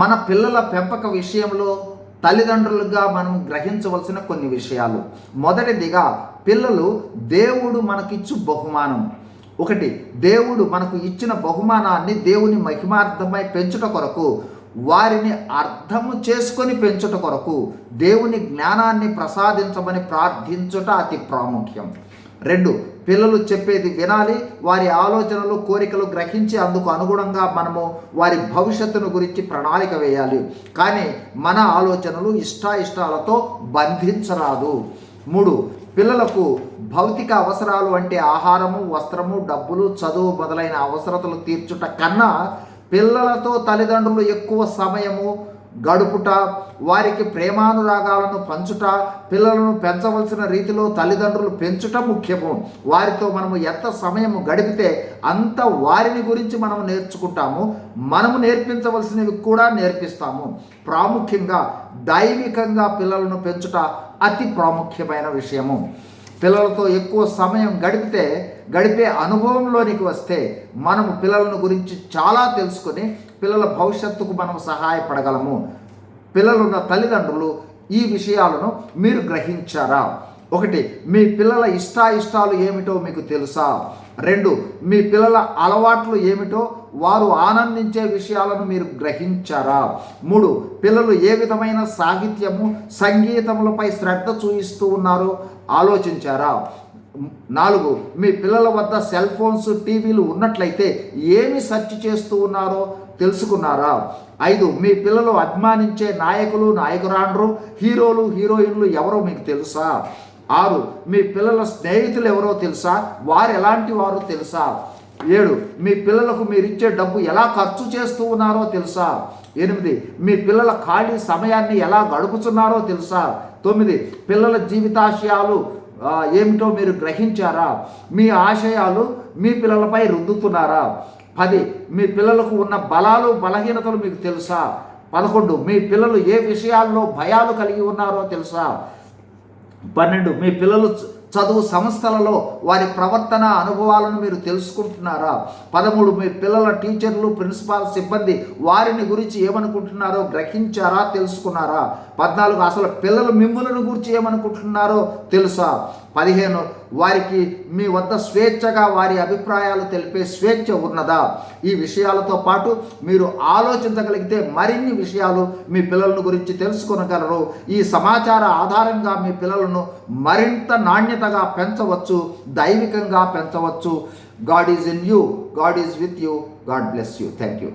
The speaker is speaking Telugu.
మన పిల్లల పెంపక విషయంలో తల్లిదండ్రులుగా మనం గ్రహించవలసిన కొన్ని విషయాలు. మొదటిదిగా పిల్లలు దేవుడు మనకిచ్చు బహుమానం. ఒకటి, దేవుడు మనకు ఇచ్చిన బహుమానాన్ని దేవుని మహిమార్థమై పెంచుట కొరకు, వారిని అర్థము చేసుకొని పెంచుట కొరకు దేవుని జ్ఞానాన్ని ప్రసాదించమని ప్రార్థించుట అతి ప్రాముఖ్యం. రెండు, పిల్లలు చెప్పేది వినాలి, వారి ఆలోచనలు కోరికలు గ్రహించి అందుకు అనుగుణంగా మనము వారి భవిష్యత్తును గురించి ప్రణాళిక వేయాలి. కానీ మన ఆలోచనలు ఇష్టాలతో బంధించరాదు. మూడు, పిల్లలకు భౌతిక అవసరాలు అంటే ఆహారము, వస్త్రము, డబ్బులు, చదువు మొదలైన అవసరతలు తీర్చుట కన్నా పిల్లలతో తల్లిదండ్రులు ఎక్కువ సమయము గడుపుట, వారికి ప్రేమానురాగాలను పంచుట, పిల్లలను పెంచవలసిన రీతిలో తల్లిదండ్రులు పెంచుట ముఖ్యము. వారితో మనము ఎంత సమయం గడిపితే అంత వారిని గురించి మనం నేర్చుకుంటాము, మనము నేర్పించవలసినవి కూడా నేర్పిస్తాము. ప్రాముఖ్యంగా దైవికంగా పిల్లలను పెంచుట అతి ప్రాముఖ్యమైన విషయము. పిల్లలతో ఎక్కువ సమయం గడిపే అనుభవంలోనికి వస్తే మనము పిల్లలను గురించి చాలా తెలుసుకొని పిల్లల భవిష్యత్తుకు మనం సహాయపడగలము. పిల్లలున్న తల్లిదండ్రులు ఈ విషయాలను మీరు గ్రహించారా? ఒకటి, మీ పిల్లల ఇష్టాలు ఏమిటో మీకు తెలుసా? రెండు, మీ పిల్లల అలవాట్లు ఏమిటో, వారు ఆనందించే విషయాలను మీరు గ్రహించారా? మూడు, పిల్లలు ఏ విధమైన సాహిత్యము, సంగీతములపై శ్రద్ధ చూపిస్తూ ఉన్నారో ఆలోచించారా? నాలుగు, మీ పిల్లల వద్ద సెల్ ఫోన్స్, టీవీలు ఉన్నట్లయితే ఏమి సెర్చ్ చేస్తూ ఉన్నారో తెలుసుకున్నారా? ఐదు, మీ పిల్లలు అభిమానించే నాయకులు, నాయకురాండ్రు, హీరోలు, హీరోయిన్లు ఎవరో మీకు తెలుసా? ఆరు, మీ పిల్లల స్నేహితులు ఎవరో తెలుసా? వారు ఎలాంటి వారో తెలుసా? ఏడు, మీ పిల్లలకు మీరిచ్చే డబ్బు ఎలా ఖర్చు చేస్తూ ఉన్నారో తెలుసా? ఎనిమిది, మీ పిల్లల ఖాళీ సమయాన్ని ఎలా గడుపుతున్నారో తెలుసా? తొమ్మిది, పిల్లల జీవితాశయాలు ఏమిటో మీరు గ్రహించారా? మీ ఆశయాలు మీ పిల్లలపై రుద్దుతున్నారా? 10, మీ పిల్లలకు ఉన్న బలాలు, బలహీనతలు మీకు తెలుసా? 11, మీ పిల్లలు ఏ విషయాల్లో భయాలు కలిగి ఉన్నారో తెలుసా? 12, మీ పిల్లలు చదువు సంస్థలలో వారి ప్రవర్తన, అనుభవాలను మీరు తెలుసుకుంటున్నారా? 13, మీ పిల్లల టీచర్లు, ప్రిన్సిపాల్, సిబ్బంది వారిని గురించి ఏమనుకుంటున్నారో గ్రహించారా, తెలుసుకున్నారా? 14, అసలు పిల్లలు మిమ్ములను గురించి ఏమనుకుంటున్నారో తెలుసా? 15, వారికి మీ వద్ద స్వేచ్ఛగా వారి అభిప్రాయాలు తెలిపే స్వేచ్ఛ ఉన్నదా? ఈ విషయాలతో పాటు మీరు ఆలోచించగలిగితే మరిన్ని విషయాలు మీ పిల్లల గురించి తెలుసుకొనగలరు. ఈ సమాచార ఆధారంగా మీ పిల్లలను మరింత నాణ్యతగా పెంచవచ్చు, దైవికంగా పెంచవచ్చు. God is in you, God is with you, God bless you. Thank you.